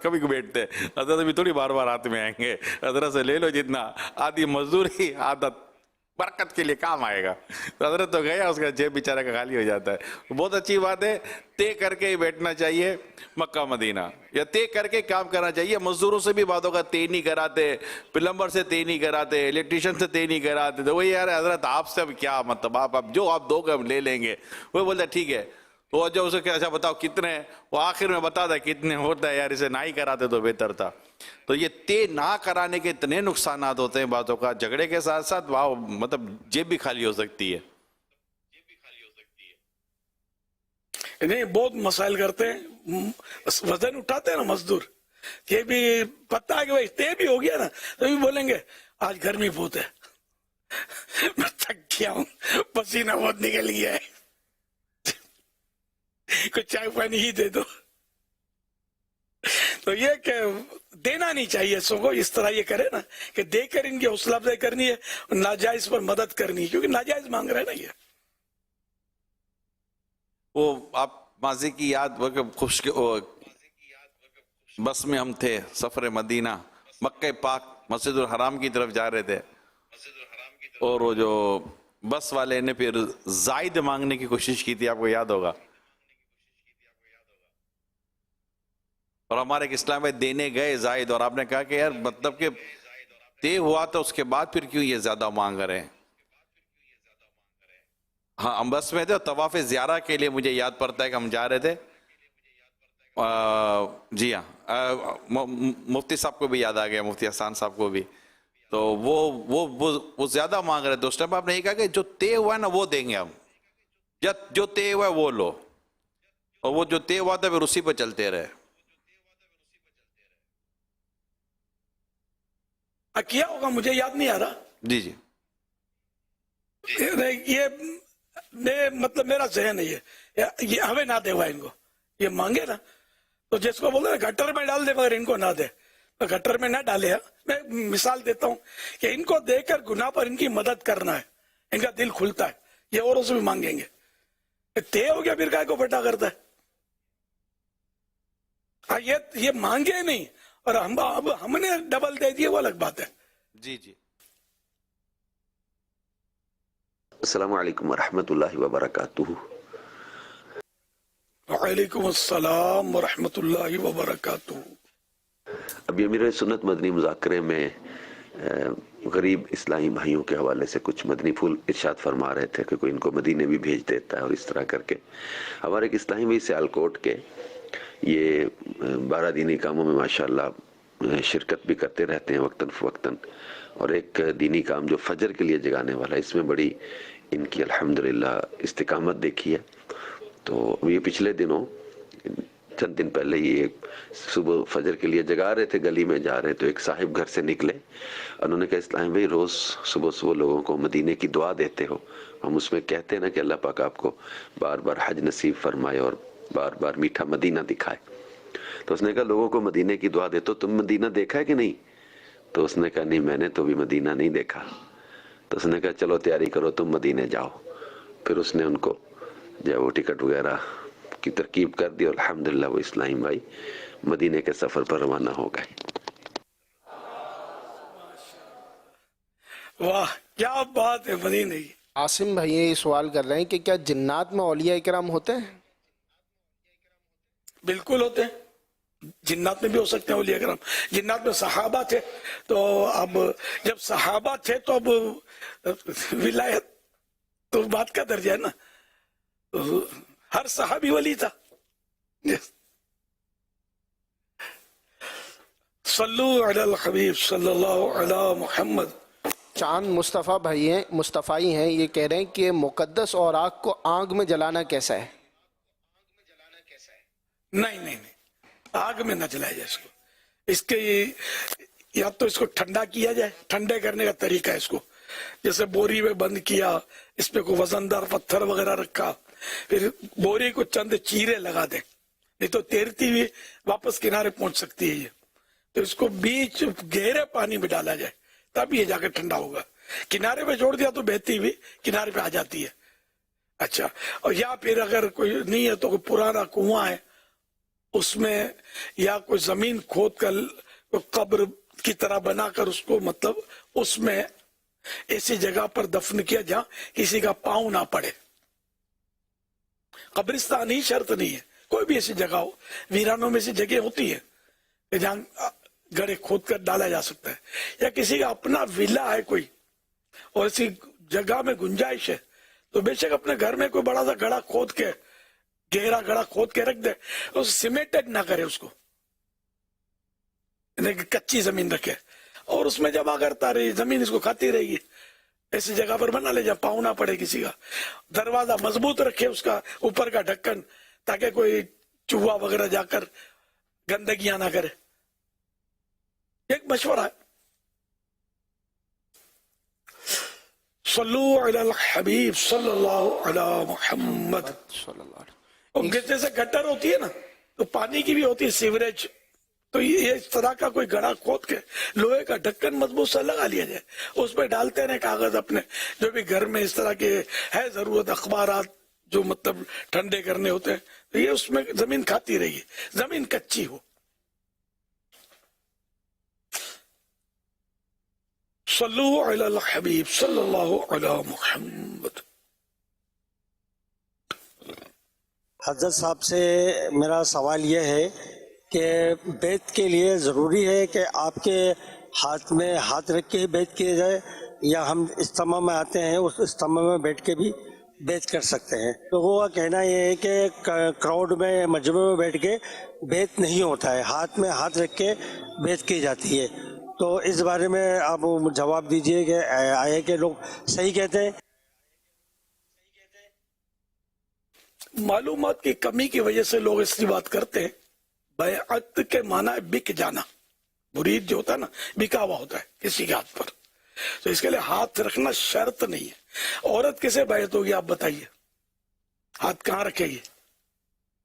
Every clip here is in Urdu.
کبھی بیٹھتے ہیں، حضرت ابھی تھوڑی بار بار ہاتھ میں آئیں گے، حضرت سے لے لو جتنا، آدھی مزدوری عادت برکت کے لیے کام آئے گا. تو حضرت تو گیا، اس کا جیب بیچارہ کا خالی ہو جاتا ہے. بہت اچھی بات ہے، طے کر کے ہی بیٹھنا چاہیے مکہ مدینہ، یا طے کر کے کام کرنا چاہیے. مزدوروں سے بھی باتوں کا طے نہیں کراتے، پلمبر سے طے نہیں کراتے، الیکٹریشین سے طے نہیں کراتے. تو وہی یار حضرت آپ سے کیا مطلب، آپ جو آپ دو گے ہم لے لیں گے. وہ بولتا ٹھیک ہے، وہ جو اسے اچھا بتاؤ کتنے ہیں، وہ آخر میں بتا دے کتنے ہوتا ہے. یار اسے نہ ہی کراتے تو بہتر تھا. تو یہ طے نہ کرانے کے اتنے نقصانات ہوتے ہیں باتوں کا، جھگڑے کے ساتھ ساتھ مطلب جیب بھی خالی ہو سکتی ہے. نہیں بہت مسائل کرتے ہیں، وزن اٹھاتے ہیں نا مزدور، یہ بھی پتہ ہے کہ بھائی طے بھی ہو گیا نا، تو بھی بولیں گے آج گرمی بہت ہے، میں تھک گیا ہوں، پسینہ بہت نکل گیا ہے، کچھ چائے پانی ہی دے دو. تو یہ کہ دینا نہیں چاہیے سو کو، اس طرح یہ کرے نا کہ دے کر ان کی حوصلہ افزائی کرنی ہے، ناجائز پر مدد کرنی ہے، کیونکہ ناجائز مانگ رہے ہیں نا یہ. وہ آپ ماضی کی یاد بس میں ہم تھے سفر مدینہ، مکہ پاک مسجد الحرام کی طرف جا رہے تھے، اور وہ جو بس والے نے پھر زائد مانگنے کی کوشش کی تھی، آپ کو یاد ہوگا. اور ہمارے ایک اسلام بھائی دینے گئے زائد، اور آپ نے کہا کہ یار مطلب کہ طے ہوا تو اس کے بعد پھر کیوں یہ زیادہ مانگ رہے ہیں. ہاں ہم بس میں تھے، اور طواف زیارہ کے لیے مجھے یاد پڑتا ہے کہ ہم جا رہے تھے. جی ہاں، مفتی صاحب کو بھی یاد آ گیا، مفتی حسان صاحب کو بھی. تو وہ زیادہ مانگ رہے تھے. اس ٹائم آپ نے یہ کہا کہ جو طے ہوا ہے نا وہ دیں گے ہم، جو طے ہوا ہے وہ لو، اور وہ جو طے ہوا تھا پھر اسی پہ چلتے رہے. کیا ہوگا مجھے یاد نہیں آ رہا. جی جی یہ مطلب میرا ذہن ہے، یہ ہمیں نہ دے ہوا ان کو، یہ مانگے نا تو جس کو بولتے ہیں گٹر میں ڈال دے مگر ان کو نہ دے، تو گٹر میں نہ ڈالے. میں مثال دیتا ہوں کہ ان کو دے کر گناہ پر ان کی مدد کرنا ہے، ان کا دل کھلتا ہے، یہ اوروں سے بھی مانگیں گے. طے ہو گیا پھر کائے کو پٹا کرتا ہے. یہ مانگے نہیں اور ہم نے ڈبل دے دیے، وہ الگ بات ہے. جی جی. السلام علیکم ورحمۃ اللہ وبرکاتہ. وعلیکم السلام ورحمۃ اللہ وبرکاتہ. ابھی امیر سنت مدنی مذاکرے میں غریب اسلامی بھائیوں کے حوالے سے کچھ مدنی پھول ارشاد فرما رہے تھے کہ کوئی ان کو مدینے بھی بھیج دیتا ہے، اور اس طرح کر کے ہمارے ایک اسلامی بھائی سیالکوٹ کے یہ 12 دینی کاموں میں ماشاءاللہ شرکت بھی کرتے رہتے ہیں وقتاً فوقتاً، اور ایک دینی کام جو فجر کے لیے جگانے والا ہے، اس میں بڑی ان کی الحمدللہ استقامت دیکھی ہے. تو یہ پچھلے دنوں چند دن پہلے یہ صبح فجر کے لیے جگا رہے تھے، گلی میں جا رہے تو ایک صاحب گھر سے نکلے، انہوں نے کہا اسلام بھائی روز صبح لوگوں کو مدینے کی دعا دیتے ہو، ہم اس میں کہتے ہیں نا کہ اللہ پاک آپ کو بار بار حج نصیب فرمائے اور بار بار میٹھا مدینہ دکھائے. تو اس نے کہا لوگوں کو مدینے کی دعا دیتے ہو، تم مدینہ دیکھا ہے کہ نہیں؟ تو اس نے کہا نہیں میں نے تو بھی مدینہ نہیں دیکھا. تو اس نے کہا چلو تیاری کرو تم مدینے جاؤ. پھر اس نے ان کو جو وہ ٹکٹ وغیرہ کی ترکیب کر دی، اور الحمدللہ وہ اسلام بھائی مدینے کے سفر پر روانہ ہو گئے. واہ کیا بات ہے مدینے کی. عاصم بھائی یہ سوال کر رہے ہیں کہ کیا جنات میں اولیاء کرام ہوتے ہیں؟ بالکل ہوتے ہیں، جنات میں بھی ہو سکتے ہیں اولیاء کرام. جنات میں صحابہ تھے، تو اب جب صحابہ تھے تو اب ولایت تو بات کا درجہ ہے نا، ہر صحابی ولی تھا. صلو علی الحبیب صلی اللہ علی محمد. چاند مصطفیٰ بھائی ہیں، مصطفی ہیں، یہ کہہ رہے ہیں کہ مقدس اور آگ کو آگ میں جلانا کیسا ہے؟ نہیں آگ میں نہ جلایا جائے اس کو. اس کے یا تو اس کو ٹھنڈا کیا جائے، ٹھنڈے کرنے کا طریقہ ہے اس کو، جیسے بوری میں بند کیا، اس پہ کوئی وزندار پتھر وغیرہ رکھا، پھر بوری کو چند چیرے لگا دیں، نہیں تو تیرتی ہوئی واپس کنارے پہنچ سکتی ہے یہ. تو اس کو بیچ گہرے پانی میں ڈالا جائے تب یہ جا کے ٹھنڈا ہوگا. کنارے پہ چھوڑ دیا تو بہتی ہوئی کنارے پہ آ جاتی ہے. اچھا، اور یا پھر اگر کوئی نہیں ہے تو کوئی پرانا کنواں ہے اس میں یا کوئی زمین کھود کر قبر کی طرح بنا کر اس کو مطلب اس میں ایسی جگہ پر دفن کیا جہاں کسی کا پاؤں نہ پڑے. قبرستان ہی شرط نہیں ہے, کوئی بھی ایسی جگہ ہو, ویرانوں میں ایسی جگہ ہوتی ہے کہ جہاں گڑھے کھود کر ڈالا جا سکتا ہے, یا کسی کا اپنا ولا ہے کوئی اور ایسی جگہ میں گنجائش ہے تو بے شک اپنے گھر میں کوئی بڑا سا گڑھا کھود کے, گہرا گڑھا کھود کے رکھ دے, اس سیمیٹڈ نہ کرے اس کو, کچی زمین رکھے اور اس میں جمع کرتا رہی, زمین اس کو کھاتی رہے گی. ایسی جگہ پر بنا لے جہاں پاؤں نہ پڑے کسی کا. دروازہ مضبوط رکھے, اس کا اوپر کا ڈھکن, تاکہ کوئی چوہا وغیرہ جا کر گندگیاں نہ کرے. ایک مشورہ ہے. صلو علی الحبیب صلی اللہ علی محمد. اور جیسے گٹر ہوتی ہے نا تو پانی کی بھی ہوتی ہے سیوریج, تو یہ اس طرح کا کوئی گڑھا کھود کے لوہے کا ڈھکن مضبوط سا لگا لیا جائے, اس پہ ڈالتے رہے کاغذ اپنے جو بھی گھر میں اس طرح کے ہے ضرورت, اخبارات جو مطلب ٹھنڈے کرنے ہوتے ہیں, تو یہ اس میں زمین کھاتی رہی, زمین کچی ہو. صلو علی الحبیب صلی اللہ علی محمد. حضرت صاحب سے میرا سوال یہ ہے کہ بیت کے لیے ضروری ہے کہ آپ کے ہاتھ میں ہاتھ رکھ کے ہی بیت کیے جائے, یا ہم اجتماع میں آتے ہیں اس اجتماع میں بیٹھ کے بھی بیت کر سکتے ہیں؟ لوگوں کا کہنا یہ ہے کہ کراؤڈ میں, مجمع میں بیٹھ کے بیت نہیں ہوتا ہے, ہاتھ میں ہاتھ رکھ کے بیت کی جاتی ہے. تو اس بارے میں آپ جواب دیجئے کہ آئے کہ لوگ صحیح کہتے ہیں؟ معلومات کی کمی کی وجہ سے لوگ اس کی بات کرتے ہیں. بیعت کے معنی ہے بک جانا, مرید جو ہوتا ہے نا بکا ہوا ہوتا ہے کسی کے ہاتھ پر, تو اس کے لیے ہاتھ رکھنا شرط نہیں ہے. عورت کیسے بیعت ہوگی آپ بتائیے؟ ہاتھ کہاں رکھے گی؟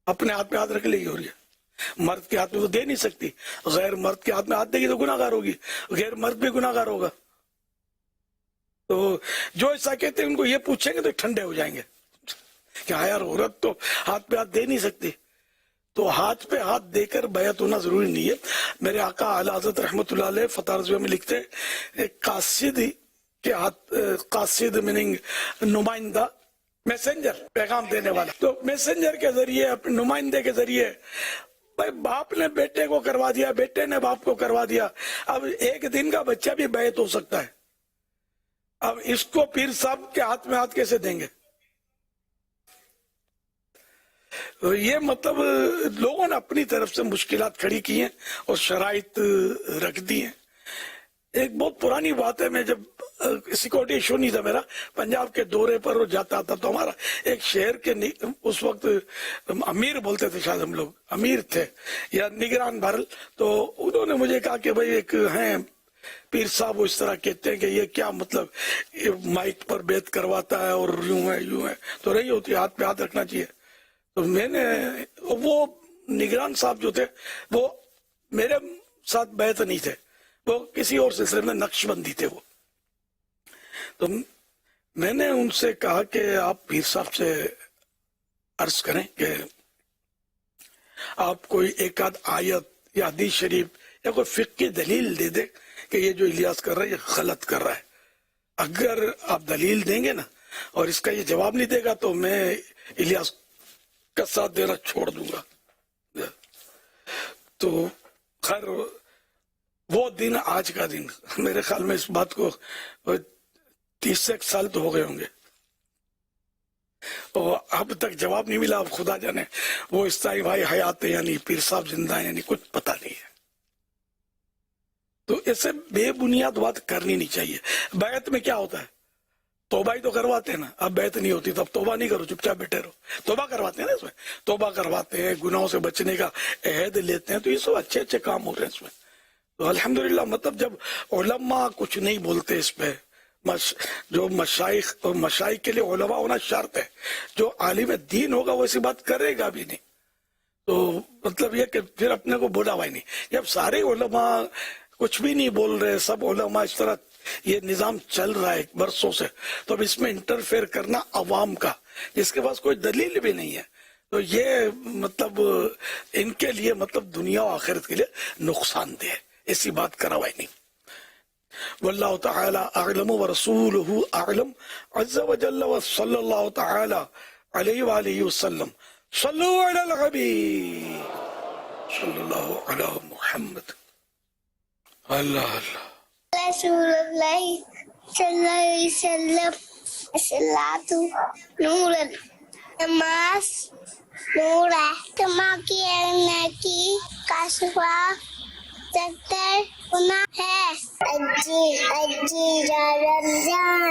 اپنے ہاتھ پہ ہاتھ رکھ لے گی, اور یہ مرد کے ہاتھ میں تو دے نہیں سکتی, غیر مرد کے ہاتھ میں ہاتھ دے گی تو گناہ گار ہوگی, غیر مرد بھی گناہ گار ہوگا. تو جو ایسا کہتے ہیں ان کو یہ پوچھیں گے تو ٹھنڈے ہو جائیں گے کہ ہاں یار عورت تو ہاتھ پہ ہاتھ دے نہیں سکتی. تو ہاتھ پہ ہاتھ دے کر بیعت ہونا ضروری نہیں ہے. میرے آقا اعلی حضرت رحمۃ اللہ علیہ فتح رضویہ میں لکھتے ہیں قاصد کے ہاتھ, قاصد میننگ نمائندہ, میسنجر, پیغام دینے والا. تو میسنجر کے ذریعے, اپنے نمائندے کے ذریعے, بھائی باپ نے بیٹے کو کروا دیا, بیٹے نے باپ کو کروا دیا, اب ایک دن کا بچہ بھی بیعت ہو سکتا ہے. اب اس کو پیر صاحب کے ہاتھ میں ہاتھ کیسے دیں گے؟ یہ مطلب لوگوں نے اپنی طرف سے مشکلات کھڑی کی ہیں اور شرائط رکھ دی ہیں. ایک بہت پرانی بات ہے, میں جب سیکورٹی ایشو نہیں تھا میرا, پنجاب کے دورے پر وہ جاتا تھا, تو ہمارا ایک شہر کے اس وقت امیر بولتے تھے, شاید ہم لوگ امیر تھے یا نگران بھرل, تو انہوں نے مجھے کہا کہ بھائی ایک ہیں پیر صاحب, وہ اس طرح کہتے ہیں کہ یہ کیا مطلب مائک پر بیعت کرواتا ہے اور یوں ہے یوں ہے, تو رہی ہوتی ہے ہاتھ پہ ہاتھ رکھنا چاہیے. تو میں نے, وہ نگران صاحب جو تھے وہ میرے ساتھ بیعت نہیں تھے, وہ کسی اور سلسلے میں نقش بندی تھے وہ. تو میں نے ان سے کہا کہ آپ پیر صاحب سے عرض کریں کہ آپ کوئی ایک آدھ آیت یا حدیث شریف یا کوئی فقہ کی دلیل دے دیں کہ یہ جو الیاس کر رہا ہے یہ غلط کر رہا ہے. اگر آپ دلیل دیں گے نا اور اس کا یہ جواب نہیں دے گا تو میں الیاس کا ساتھ دینا چھوڑ دوں گا. تو خیر وہ دن آج کا دن, میرے خیال میں اس بات کو 30 سال تو ہو گئے ہوں گے, اور اب تک جواب نہیں ملا. اب خدا جانے وہ استائی بھائی حیات ہے یعنی پیر صاحب زندہ ہے یعنی کچھ پتہ نہیں ہے. تو ایسے بے بنیاد بات کرنی نہیں چاہیے. بیعت میں کیا ہوتا ہے؟ توبہ ہی تو کرواتے ہیں نا. اب بیعت نہیں ہوتی تو اب توبہ نہیں کرو, چپ چاپ بیٹھے رہو. توبہ کرواتے ہیں نا اس میں, توبہ کرواتے ہیں, گناہوں سے بچنے کا عہد لیتے ہیں, تو یہ سب اچھے اچھے کام ہو رہے ہیں اس میں. تو الحمدللہ مطلب جب علماء کچھ نہیں بولتے اس پہ, جو مشائخ اور مشائخ کے لیے علماء ہونا شرط ہے, جو عالم دین ہوگا وہ ایسی بات کرے گا بھی نہیں. تو مطلب یہ کہ پھر اپنے کو بولا ہوا ہی نہیں. جب سارے علماء کچھ بھی نہیں بول رہے, سب علماء اس طرح یہ نظام چل رہا ہے برسوں سے, تو اب اس میں انٹرفیئر کرنا عوام کا, جس کے پاس کوئی دلیل بھی نہیں ہے, تو یہ مطلب ان کے لیے مطلب دنیا و آخرت کے لیے نقصان دہ ہے، ایسی بات کروائی نہیں. واللہ تعالی اعلم ورسولہ اعلم عز وجل وصلی اللہ تعالی علیہ وآلہ وسلم. صلو علی الحبیب صلی اللہ علی محمد. اللہ اللہ رسول اللہ صلی اللہ علیہ وسلم. الصلاۃ نور، نماز نور ہے، کما کی کاشفہ ستر گناہ ہے. اجی یا رمضان،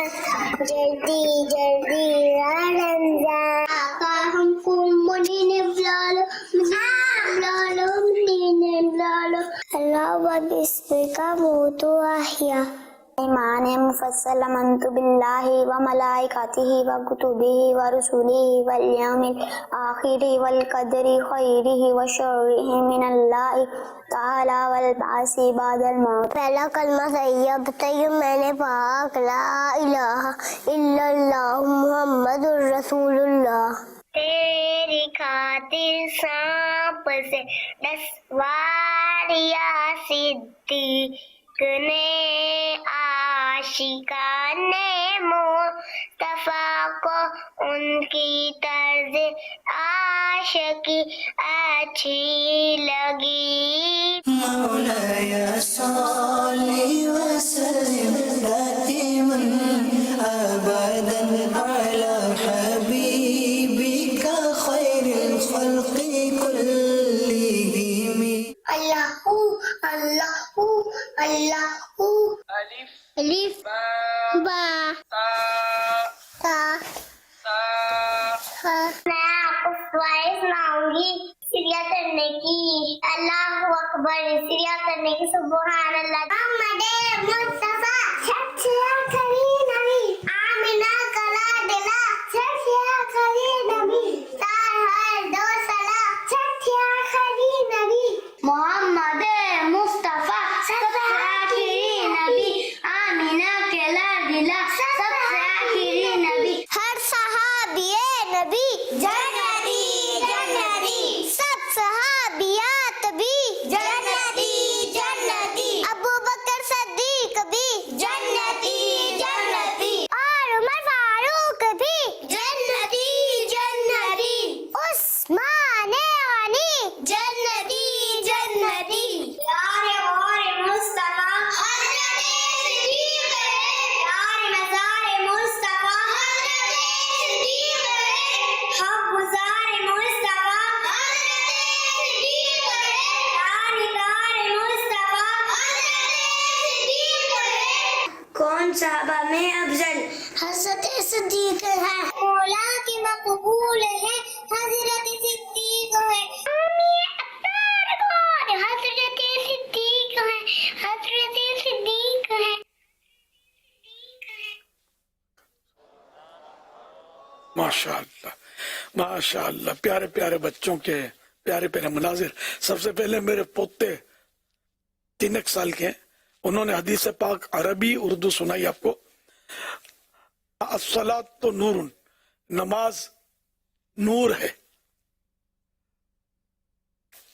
جلدی جلدی یا رمضان. آقا ہم کو مدینے بلا لو مدینے بلا لو. اللہ بسم کا موت احیا. ایمان مفصل آمنت باللہ وملائکتہ وکتبہ ورسلہ والیوم الآخر والقدر خیرہ وشرہ من اللہ تعالی والبعث بعد الموت. پہلا کلمہ صحیح ہے، بتائیے میں نے پاک لا الہ الا اللہ محمد الرسول اللہ. تیری خاطر سانپ سے 10 بار یا صدیق نے عاشقان مصطفیٰ کو ان کی طرز عاشقی اچھی لگی. مولاي صل وسلم دائما ابدا على حبيبك خير الخلق كلهم. اللہ اللہ اللہ. الف با تا میں آپ کو سوائے سناؤں گی سریا کرنے کی. اللہ اکبر، سریا کرنے کی. سبحان اللہ. محمد مصطفیٰ سچے آخری نبی، آمینہ کلا دلا سچے آخری نبی، طاہر دو سلام سچے آخری نبی. محمد مصطفیٰ سب سے آخری نبی، آمینہ کلا دلا سب سے آخری نبی. ہر صحابی نبی جنتی جنتی، سب صحابیات بھی جنتی جنتی، ابو بکر صدیق بھی جنتی جنتی، اور عمر فاروق بھی جنتی جنتی، عثمان غنی جنتی جنتی. پیارے مصطفیٰ حضرت صدیق ہے، پیارے مزار مصطفیٰ حضرت صدیق ہے، حق گزار مصطفیٰ حضرت صدیق ہے، رانیدار مصطفیٰ حضرت صدیق ہے. کون صحابہ میں افضل؟ حضرت صدیق ہے. مولا کے مقبول ہے حضرت صدیق ہے. حضرت صدیق ہے، حضرت صدیق ہے. ماشاء اللہ ماشاء اللہ. پیارے پیارے بچوں کے پیارے پیارے مناظر. سب سے پہلے میرے پوتے 3 سال کے ہیں، انہوں نے حدیث پاک عربی اردو سنائی آپ کو. الصلاۃ تو نور، نماز نور ہے.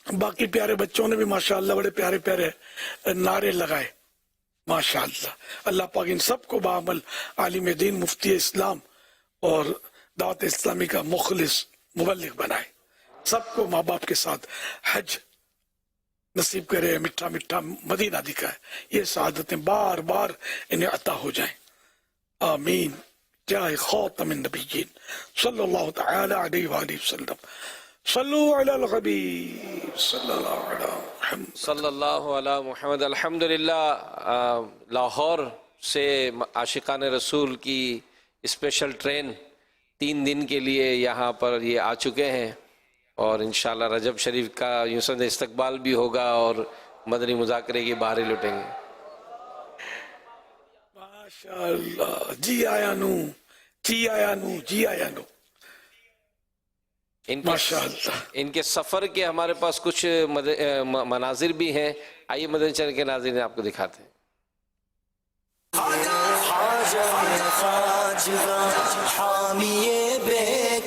باقی پیارے بچوں نے بھی ماشاءاللہ بڑے پیارے پیارے نعرے لگائے. ماشاءاللہ. اللہ پاک ان سب کو بعمل عالم دین، مفتی اسلام اور دعوت اسلامی کا مخلص مبلغ بنائے. سب کو ماں باپ کے ساتھ حج نصیب کرے، میٹھا میٹھا مدینہ دکھائے. یہ سعادتیں بار بار انہیں عطا ہو جائیں. آمین. جائے خاتم النبیین صلی اللہ تعالی علیہ وآلہ وسلم. صلو علی الحبیب صلی اللہ علی محمد صلی اللہ علی محمد. الحمدللہ لاہور سے عاشقان رسول کی اسپیشل ٹرین 3 دن کے لیے یہاں پر یہ آ چکے ہیں، اور انشاءاللہ رجب شریف کا یوں سمجھے استقبال بھی ہوگا اور مدنی مذاکرے کی باہر لٹیں گے. ماشاءاللہ. جی آیا نو، جی آیا نو، جی آیا نو. ماشاءاللہ. ان کے سفر کے ہمارے پاس کچھ مناظر بھی ہیں. آئیے مدنی چینل کے ناظرین آپ کو دکھاتے ہیں. حامی بے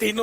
3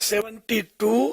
72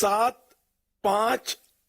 7, 5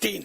3।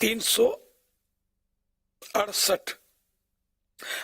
368,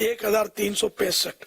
1365।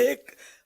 1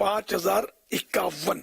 5051।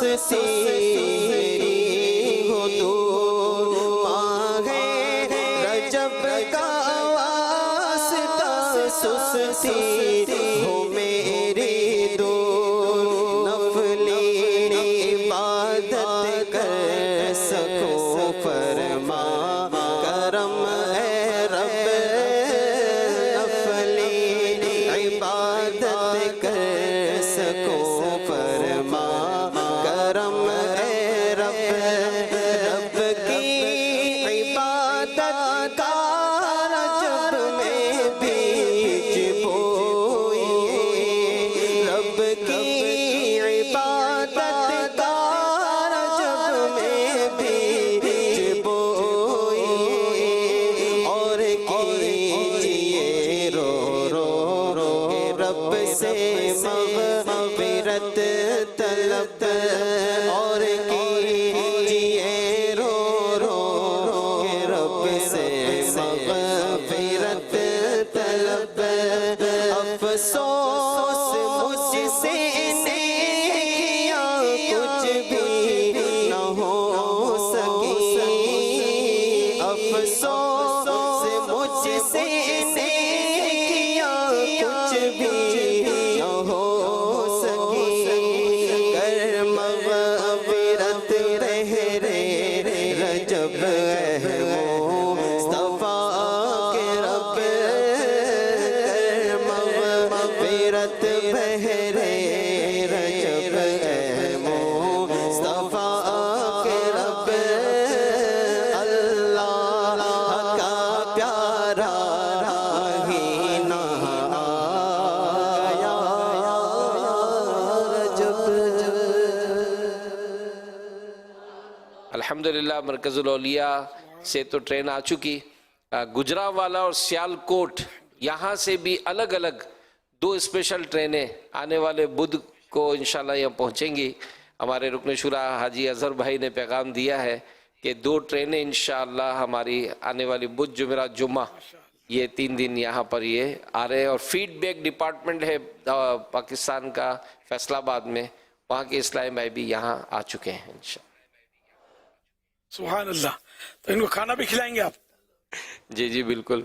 سستی ہو دور ماہ رجب کا واسطہ سستی ہو میری دور نفلی عبادت کر سکوں فرما کرم اے رب نفلی عبادت کر سکوں فرما کرم اے رب رب کی عبادت کا رجب میں بیج بوئی رب کی عبادت کا رجب میں بیج بوئی اور کیجئے رو رو رو رب سے مغفرت طلب اور کیجئے رو رو رب سے مغفرت طلب افسوس مجھ سے نیکیاں کچھ بھی نہ ہو سکی افسوس مجھ سے نیکیاں کچھ بھی نہ ہو سکی کر مغفرت بہرے رجب ہے مصطفیٰ کے رب کر مغفرت بہرے رجب ہے مصطفیٰ کے رب اللہ کا پیارا راہینہ آیا رجب الحمدللہ مرکز الاولیاء سے تو ٹرین آ چکی گجرانوالا اور سیالکوٹ یہاں سے بھی الگ الگ 2 اسپیشل ٹرینیں آنے والے بدھ کو انشاءاللہ یہاں پہنچیں گی ہمارے رکن شورا حاجی اظہر بھائی نے پیغام دیا ہے کہ 2 ٹرینیں انشاءاللہ ہماری آنے والی بدھ جمعرات جمعہ یہ 3 دن یہاں پر یہ آ رہے ہیں اور فیڈ بیک ڈپارٹمنٹ ہے پاکستان کا فیصل آباد میں وہاں کے اسلامی بھائی بھی یہاں آ چکے ہیں انشاءاللہ سبحان اللہ. تو ان کو کھانا بھی کھلائیں گے آپ؟ جی جی بالکل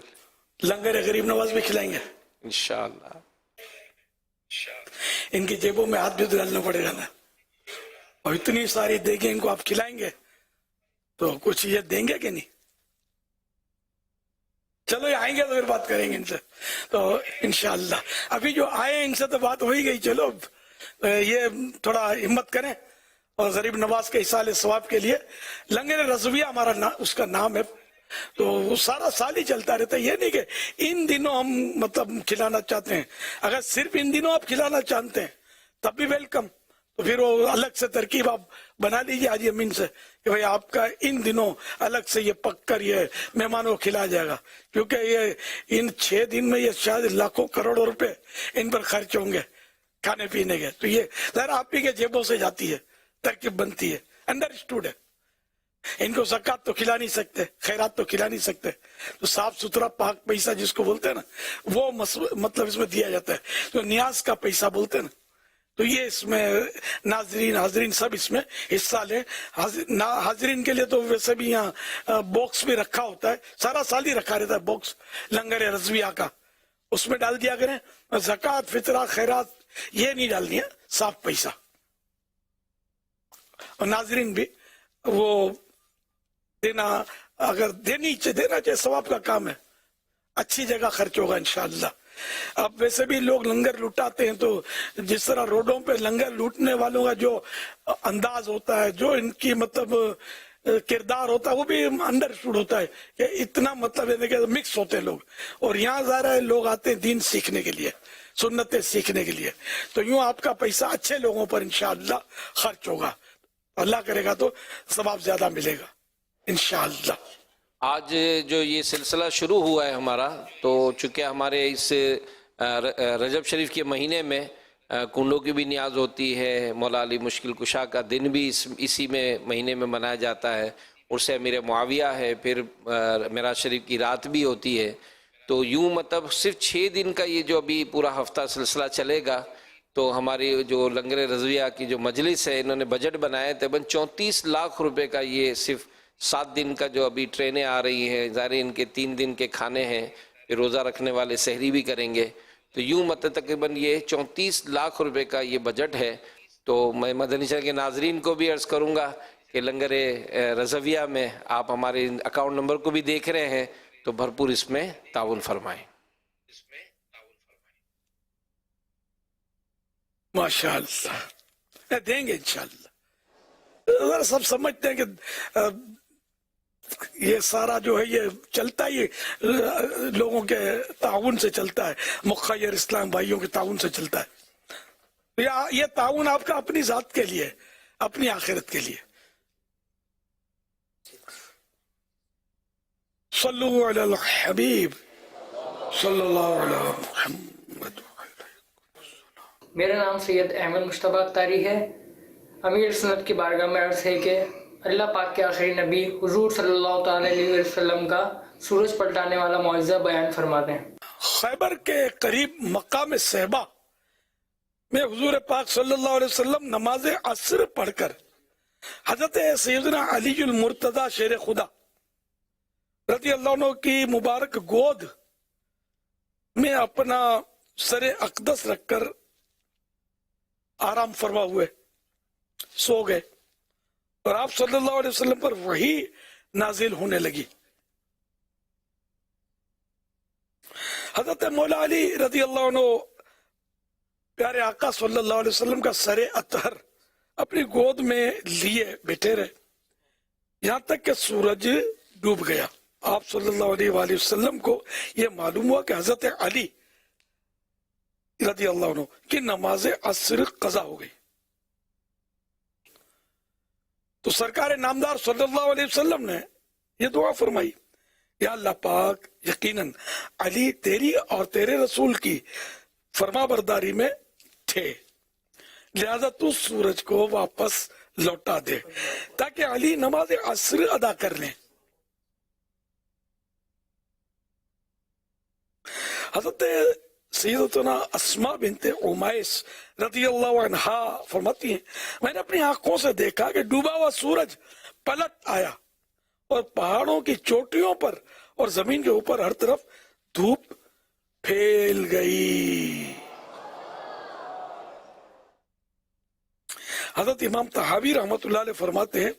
لنگر غریب نواز بھی کھلائیں گے انشاءاللہ. ان کی جیبوں میں ہاتھ بھی ڈالنا پڑے گا نا اور اتنی ساری دیگیں ان کو آپ کھلائیں گے تو کچھ یہ دیں گے کہ نہیں؟ چلو یہ آئیں گے تو پھر بات کریں گے ان سے تو انشاءاللہ. ابھی جو آئے ان سے تو بات ہو ہی گئی. چلو یہ تھوڑا ہمت کریں اور غریب نواز کے ایصال ثواب کے لیے لنگر رضویہ ہمارا اس کا نام ہے تو وہ سارا سال ہی چلتا رہتا ہے. یہ نہیں کہ ان دنوں ہم مطلب کھلانا چاہتے ہیں. اگر صرف ان دنوں آپ کھلانا چاہتے ہیں تب بھی ویلکم. تو پھر وہ الگ سے ترکیب آپ بنا لیجیے حاجی امین سے کہ بھائی آپ کا ان دنوں الگ سے یہ پک کر یہ مہمانوں کو کھلایا جائے گا کیونکہ یہ ان 6 دن میں یہ شاید لاکھوں کروڑوں روپے ان پر خرچ ہوں گے کھانے پینے کے. تو یہ ظاہر آپ ہی کے جیبوں سے جاتی ہے ترکیب بنتی ہے. انڈرسٹوڈ ہے. ان کو زکوٰۃ تو کھلا نہیں سکتے خیرات تو کھلا نہیں سکتے تو صاف ستھرا پاک پیسہ جس کو بولتے ہیں نا وہ مطلب اس میں دیا جاتا ہے تو نیاز کا پیسہ بولتے ہیں نا. تو یہ اس میں ناظرین حاضرین سب اس میں حصہ لیں. حاضرین کے لیے تو ویسے بھی یہاں باکس بھی رکھا ہوتا ہے سارا سال ہی رکھا رہتا ہے باکس لنگر رضویہ کا. اس میں ڈال دیا کریں. زکوٰۃ فطرہ خیرات یہ نہیں ڈالنی ہے صاف پیسہ. اور ناظرین بھی وہ دینا اگر دینا چاہے ثواب کا کام ہے. اچھی جگہ خرچ ہوگا انشاءاللہ. اب ویسے بھی لوگ لنگر لوٹاتے ہیں تو جس طرح روڈوں پہ لنگر لوٹنے والوں کا جو انداز ہوتا ہے جو ان کی مطلب کردار ہوتا ہے وہ بھی انڈرسٹوڈ ہوتا ہے کہ اتنا مطلب ہے کہ مکس ہوتے ہیں لوگ. اور یہاں ظاہر ہے لوگ آتے ہیں دین سیکھنے کے لیے سنتیں سیکھنے کے لیے. تو یوں آپ کا پیسہ اچھے لوگوں پر انشاءاللہ خرچ ہوگا. اللہ کرے گا تو ثواب زیادہ ملے گا انشاءاللہ. آج جو یہ سلسلہ شروع ہوا ہے ہمارا تو چونکہ ہمارے اس رجب شریف کے مہینے میں کنڈوں کی بھی نیاز ہوتی ہے. مولا علی مشکل کشا کا دن بھی اسی میں مہینے میں منایا جاتا ہے. عرس امیر معاویہ ہے. پھر معراج شریف کی رات بھی ہوتی ہے. تو یوں مطلب صرف 6 دن کا یہ جو ابھی پورا ہفتہ سلسلہ چلے گا تو ہماری جو لنگر رضویہ کی جو مجلس ہے انہوں نے بجٹ بنایا تقریباً 34 لاکھ روپے کا. یہ صرف 7 دن کا جو ابھی ٹرینیں آ رہی ہیں، ظاہر ان کے 3 دن کے کھانے ہیں، پھر روزہ رکھنے والے سحری بھی کریں گے، تو یوں مطلب تقریباً یہ 34 لاکھ روپے کا یہ بجٹ ہے. تو میں مدنی چینل کے ناظرین کو بھی عرض کروں گا کہ لنگر رضویہ میں آپ ہمارے اکاؤنٹ نمبر کو بھی دیکھ رہے ہیں تو بھرپور اس میں تعاون فرمائیں. ماشاء اللہ دیں گے انشاءاللہ. سب سمجھتے ہیں کہ یہ سارا جو ہے یہ چلتا ہی لوگوں کے تعاون سے چلتا ہے، مخیر اسلام بھائیوں کے تعاون سے چلتا ہے. یہ تعاون آپ کا اپنی ذات کے لیے، اپنی آخرت کے لیے. صلو علی الحبیب صلی اللہ علیہ محمد. میرا نام سید احمد مشتبہ اختاری ہے. امیر سنت کی بارگاہ میں عرض ہے کہ اللہ پاک کے آخری نبی حضور صلی اللہ تعالی علیہ وسلم کا سورج پلٹانے والا معجزہ بیان فرما دیں. خیبر کے قریب مقام صحبہ میں حضور پاک صلی اللہ علیہ وسلم نماز عصر پڑھ کر حضرت سیدنا علی المرتضی شیر خدا رضی اللہ عنہ کی مبارک گود میں اپنا سر اقدس رکھ کر آرام فرما ہوئے سو گئے، اور آپ صلی اللہ علیہ وسلم پر وحی نازل ہونے لگی. حضرت مولا علی رضی اللہ عنہ پیارے آقا صلی اللہ علیہ وسلم کا سر اطہر اپنی گود میں لیے بیٹھے رہے یہاں تک کہ سورج ڈوب گیا. آپ صلی اللہ علیہ وآلہ وسلم کو یہ معلوم ہوا کہ حضرت علی رضی اللہ عنہ کی نماز عصر قضا ہو گئی. تو سرکار نامدار صلی اللہ علیہ وسلم نے یہ دعا فرمائی، یا اللہ پاک یقیناً علی تیری اور تیرے رسول کی فرما برداری میں تھے، لہذا تو سورج کو واپس لوٹا دے تاکہ علی نماز عصر ادا کر لیں. حضرت سیدتنا اسماء بنت عمیس رضی اللہ عنہا فرماتی ہیں، میں نے اپنی آنکھوں سے دیکھا کہ ڈوبا ہوا سورج پلٹ آیا اور پہاڑوں کی چوٹیوں پر اور زمین کے اوپر ہر طرف دھوپ پھیل گئی. حضرت امام طحاوی رحمت اللہ علیہ فرماتے ہیں،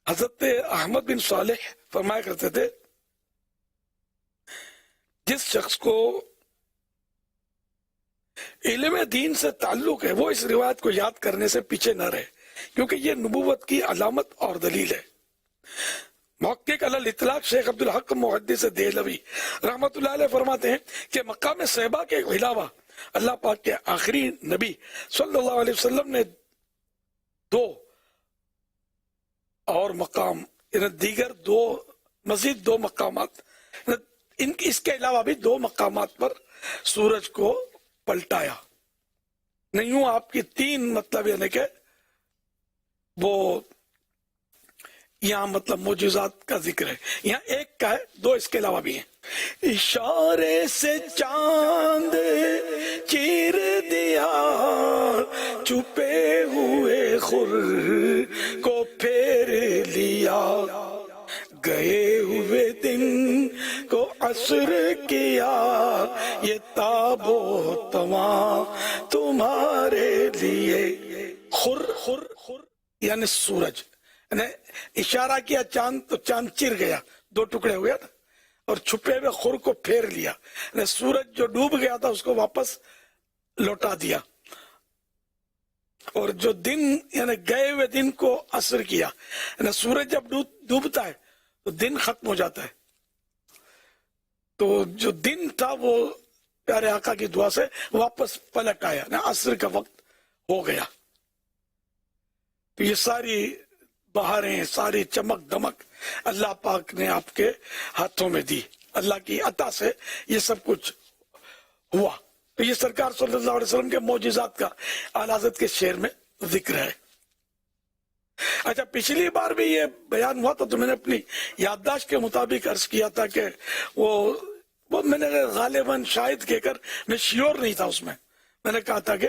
حضرت احمد بن صالح فرمایا کرتے تھے، جس شخص کو علم دین سے تعلق ہے وہ اس روایت کو یاد کرنے سے پیچھے نہ رہے، کیونکہ یہ نبوت کی علامت اور دلیل ہے. محقق علی الاطلاق شیخ عبدالحق محدث دہلوی رحمت اللہ علیہ فرماتے ہیں کہ مقام صحبہ کے علاوہ اللہ پاک کے آخری نبی صلی اللہ علیہ وسلم نے 2 اور مقام، دیگر 2 مزید 2 مقامات، اس کے علاوہ بھی 2 مقامات پر سورج کو پلٹایا. نہیں ہوں آپ کی 3 مطلب یعنی کہ وہ یہاں مطلب معجزات کا ذکر ہے، یہاں 1 کا ہے، 2 اس کے علاوہ بھی ہیں. اشارے سے چاند چیر دیا، چھپے ہوئے خور کو پھیر لیا، گئے ہوئے دن کو عصر کیا، یہ تاب و تواں تمہارے لیے. خر یعنی سورج، یعنی اشارہ کیا چاند تو چاند چر گیا، 2 ٹکڑے ہو گیا نا، اور چھپے ہوئے خور کو پھیر لیا، یعنی سورج جو ڈوب گیا تھا اس کو واپس لوٹا دیا. اور جو دن یعنی گئے ہوئے دن کو عصر کیا، یعنی سورج جب ڈوبتا ہے تو دن ختم ہو جاتا ہے، تو جو دن تھا وہ پیارے آقا کی دعا سے واپس پلٹ آیا، یعنی عصر کا وقت ہو گیا. تو یہ ساری بہاریں، ساری چمک دمک اللہ پاک نے آپ کے ہاتھوں میں دی، اللہ کی عطا سے یہ سب کچھ ہوا. تو یہ سرکار صلی اللہ علیہ وسلم کے معجزات کا اعلیٰ حضرت کے شعر میں ذکر ہے. اچھا، پچھلی بار بھی یہ بیان ہوا تھا تو میں نے اپنی یادداشت کے مطابق عرض کیا تھا کہ وہ میں نے غالباً شاید کہہ کر میں شیور نہیں تھا اس میں نے کہا تھا کہ